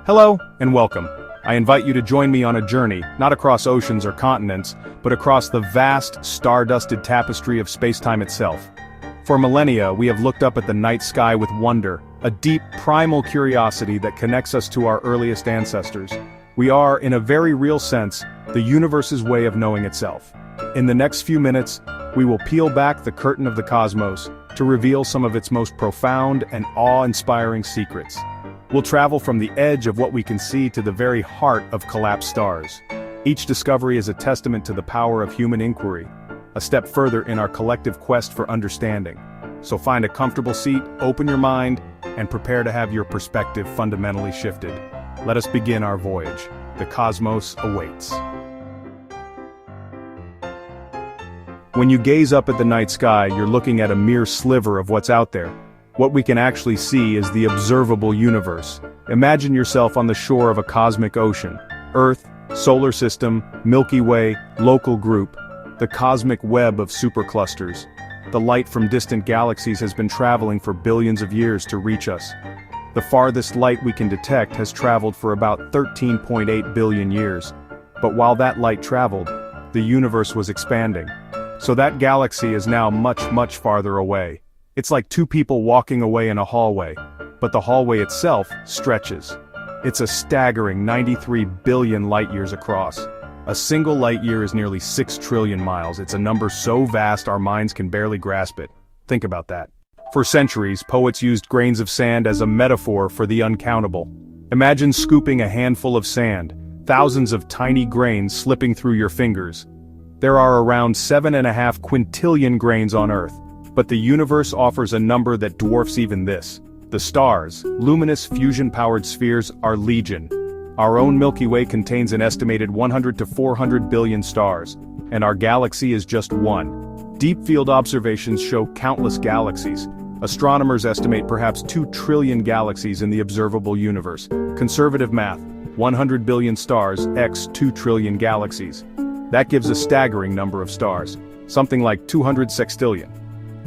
Hello, and welcome. I invite you to join me on a journey, not across oceans or continents, but across the vast, star-dusted tapestry of space-time itself. For millennia, we have looked up at the night sky with wonder, a deep, primal curiosity that connects us to our earliest ancestors. We are, in a very real sense, the universe's way of knowing itself. In the next few minutes, we will peel back the curtain of the cosmos to reveal some of its most profound and awe-inspiring secrets. We'll travel from the edge of what we can see to the very heart of collapsed stars. Each discovery is a testament to the power of human inquiry, a step further in our collective quest for understanding. So find a comfortable seat, open your mind, and prepare to have your perspective fundamentally shifted. Let us begin our voyage. The cosmos awaits. When you gaze up at the night sky, you're looking at a mere sliver of what's out there. What we can actually see is the observable universe. Imagine yourself on the shore of a cosmic ocean. Earth, solar system, Milky Way, local group, the cosmic web of superclusters. The light from distant galaxies has been traveling for billions of years to reach us. The farthest light we can detect has traveled for about 13.8 billion years. But while that light traveled, the universe was expanding. So that galaxy is now much farther away. It's like two people walking away in a hallway, but the hallway itself stretches. It's a staggering 93 billion light-years across. A single light-year is nearly 6 trillion miles. It's a number so vast our minds can barely grasp it. Think about that. For centuries, poets used grains of sand as a metaphor for the uncountable. Imagine scooping a handful of sand, thousands of tiny grains slipping through your fingers. There are around 7.5 quintillion grains on Earth. But the universe offers a number that dwarfs even this. The stars, luminous fusion-powered spheres, are legion. Our own Milky Way contains an estimated 100 to 400 billion stars, and our galaxy is just one. Deep field observations show countless galaxies. Astronomers estimate perhaps 2 trillion galaxies in the observable universe. Conservative math, 100 billion stars x 2 trillion galaxies. That gives a staggering number of stars, something like 200 sextillion.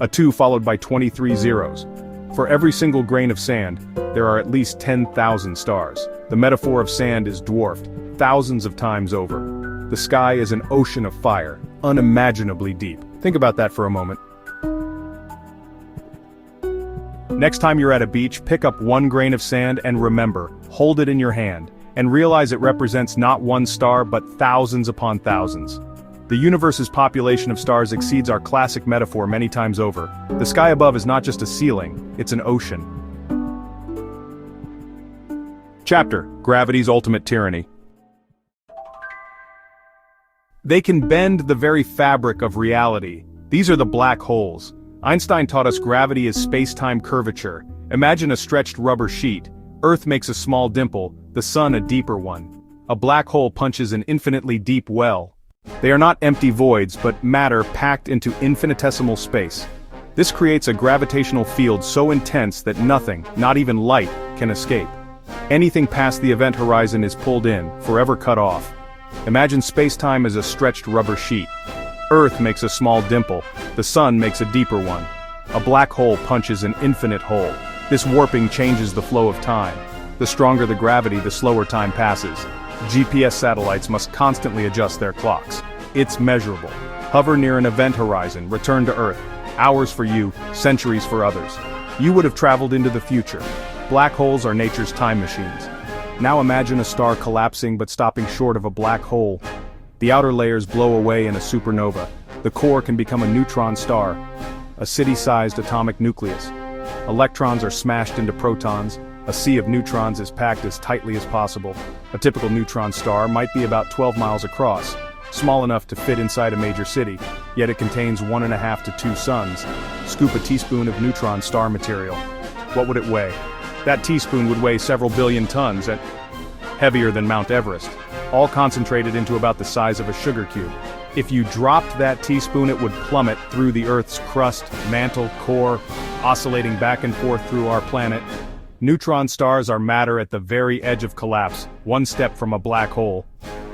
A 2 followed by 23 zeros. For every single grain of sand, there are at least 10,000 stars. The metaphor of sand is dwarfed, thousands of times over. The sky is an ocean of fire, unimaginably deep. Think about that for a moment. Next time you're at a beach, pick up one grain of sand and remember, hold it in your hand, and realize it represents not one star but thousands upon thousands. The universe's population of stars exceeds our classic metaphor many times over. The sky above is not just a ceiling, it's an ocean. Chapter: Gravity's Ultimate Tyranny. They can bend the very fabric of reality. These are the black holes. Einstein taught us gravity is space-time curvature. Imagine a stretched rubber sheet. Earth makes a small dimple, the sun a deeper one. A black hole punches an infinitely deep well. They are not empty voids, but matter packed into infinitesimal space. This creates a gravitational field so intense that nothing, not even light, can escape. Anything past the event horizon is pulled in, forever cut off. Imagine space-time as a stretched rubber sheet. Earth makes a small dimple, the sun makes a deeper one. A black hole punches an infinite hole. This warping changes the flow of time. The stronger the gravity, the slower time passes. GPS satellites must constantly adjust their clocks. It's measurable. Hover near an event horizon, return to Earth. Hours for you, centuries for others. You would have traveled into the future. Black holes are nature's time machines. Now imagine a star collapsing but stopping short of a black hole. The outer layers blow away in a supernova. The core can become a neutron star, a city-sized atomic nucleus. Electrons are smashed into protons. A sea of neutrons is packed as tightly as possible. A typical neutron star might be about 12 miles across, small enough to fit inside a major city, yet it contains 1.5 to 2 suns. Scoop a teaspoon of neutron star material. What would it weigh? That teaspoon would weigh several billion tons and heavier than Mount Everest, all concentrated into about the size of a sugar cube. If you dropped that teaspoon, it would plummet through the Earth's crust, mantle, core, oscillating back and forth through our planet. Neutron stars are matter at the very edge of collapse, one step from a black hole.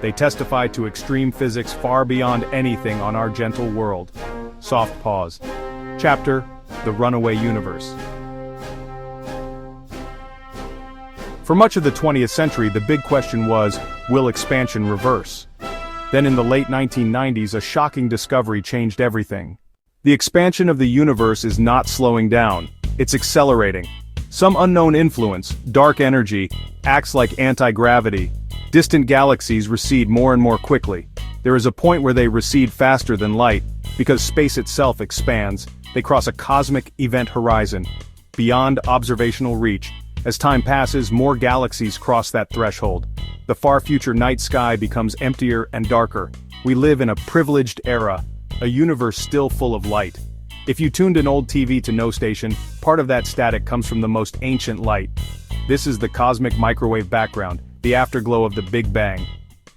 They testify to extreme physics far beyond anything on our gentle world. Soft pause. Chapter: The Runaway Universe. For much of the 20th century, the big question was, will expansion reverse? Then in the late 1990s, a shocking discovery changed everything. The expansion of the universe is not slowing down, it's accelerating. Some unknown influence, dark energy, acts like anti-gravity. Distant galaxies recede more and more quickly. There is a point where they recede faster than light, because space itself expands. They cross a cosmic event horizon, beyond observational reach. As time passes, more galaxies cross that threshold. The far future night sky becomes emptier and darker. We live in a privileged era, a universe still full of light. If you tuned an old TV to no station, part of that static comes from the most ancient light. This is the cosmic microwave background, the afterglow of the Big Bang.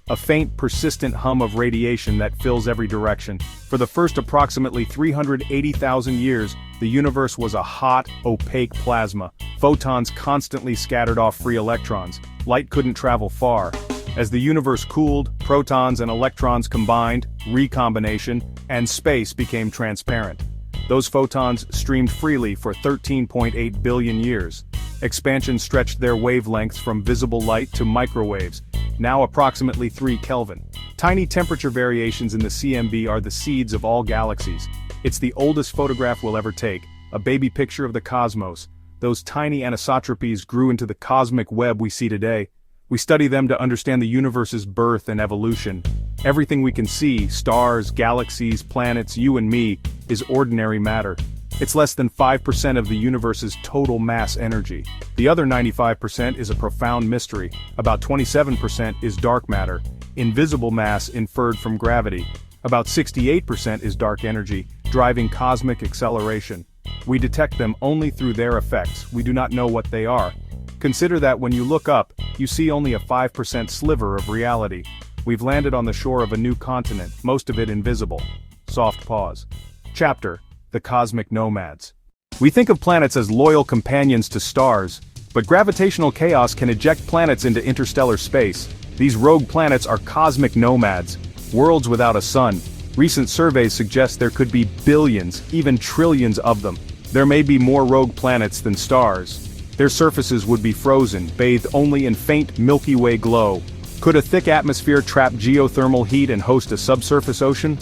A faint, persistent hum of radiation that fills every direction. For the first approximately 380,000 years, the universe was a hot, opaque plasma. Photons constantly scattered off free electrons. Light couldn't travel far. As the universe cooled, protons and electrons combined, recombination, and space became transparent. Those photons streamed freely for 13.8 billion years. Expansion stretched their wavelengths from visible light to microwaves, now approximately 3 Kelvin. Tiny temperature variations in the CMB are the seeds of all galaxies. It's the oldest photograph we'll ever take, a baby picture of the cosmos. Those tiny anisotropies grew into the cosmic web we see today. We study them to understand the universe's birth and evolution. Everything we can see, stars, galaxies, planets, you and me, is ordinary matter. It's less than 5% of the universe's total mass energy. The other 95% is a profound mystery. About 27% is dark matter, invisible mass inferred from gravity. About 68% is dark energy, driving cosmic acceleration. We detect them only through their effects. We do not know what they are. Consider that when you look up, you see only a 5% sliver of reality. We've landed on the shore of a new continent, most of it invisible. Soft pause. Chapter: The Cosmic Nomads. We think of planets as loyal companions to stars, but gravitational chaos can eject planets into interstellar space. These rogue planets are cosmic nomads, worlds without a sun. Recent surveys suggest there could be billions, even trillions of them. There may be more rogue planets than stars. Their surfaces would be frozen, bathed only in faint Milky Way glow. Could a thick atmosphere trap geothermal heat and host a subsurface ocean?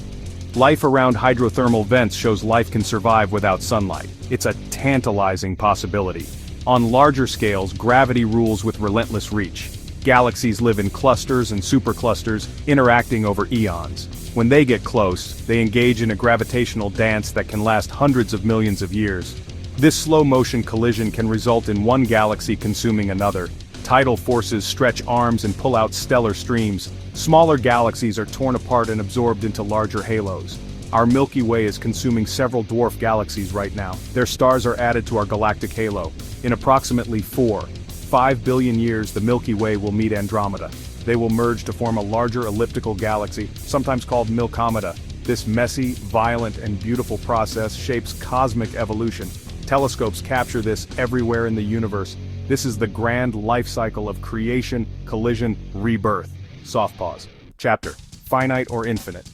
Life around hydrothermal vents shows life can survive without sunlight. It's a tantalizing possibility. On larger scales, gravity rules with relentless reach. Galaxies live in clusters and superclusters, interacting over eons. When they get close, they engage in a gravitational dance that can last hundreds of millions of years. This slow-motion collision can result in one galaxy consuming another. Tidal forces stretch arms and pull out stellar streams. Smaller galaxies are torn apart and absorbed into larger halos. Our Milky Way is consuming several dwarf galaxies right now. Their stars are added to our galactic halo. In approximately 4-5 billion years, the Milky Way will meet Andromeda. They will merge to form a larger elliptical galaxy, sometimes called Milkomeda. This messy, violent, and beautiful process shapes cosmic evolution. Telescopes capture this everywhere in the universe. This is the grand life cycle of creation, collision, rebirth. Soft pause. Chapter: Finite or Infinite.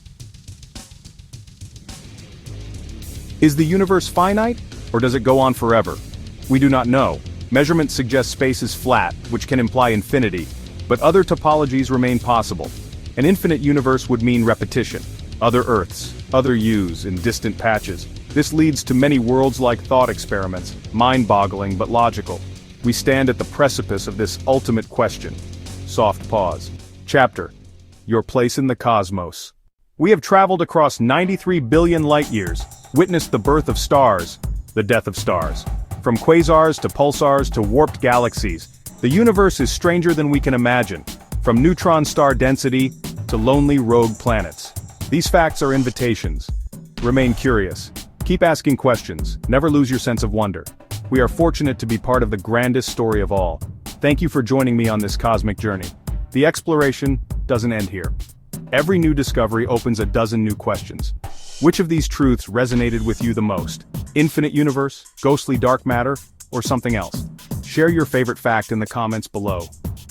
Is the universe finite, or does it go on forever? We do not know. Measurements suggest space is flat, which can imply infinity, but other topologies remain possible. An infinite universe would mean repetition. Other Earths, other U's in distant patches. This leads to many worlds-like thought experiments, mind-boggling but logical. We stand at the precipice of this ultimate question. Soft pause. Chapter: Your Place in the Cosmos. We have traveled across 93 billion light-years, witnessed the birth of stars, the death of stars. From quasars to pulsars to warped galaxies, the universe is stranger than we can imagine. From neutron star density to lonely rogue planets. These facts are invitations. Remain curious. Keep asking questions. Never lose your sense of wonder. We are fortunate to be part of the grandest story of all. Thank you for joining me on this cosmic journey. The exploration doesn't end here. Every new discovery opens a dozen new questions. Which of these truths resonated with you the most? Infinite universe, ghostly dark matter, or something else? Share your favorite fact in the comments below.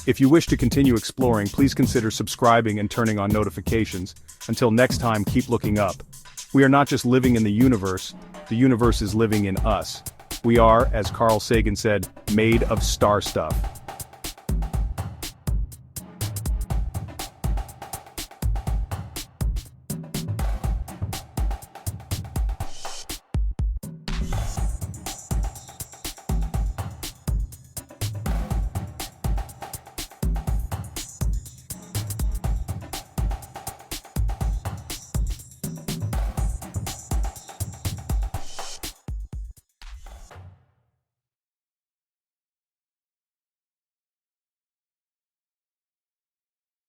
If you wish to continue exploring, please consider subscribing and turning on notifications. Until next time, keep looking up. We are not just living in the universe is living in us. We are, as Carl Sagan said, made of star stuff.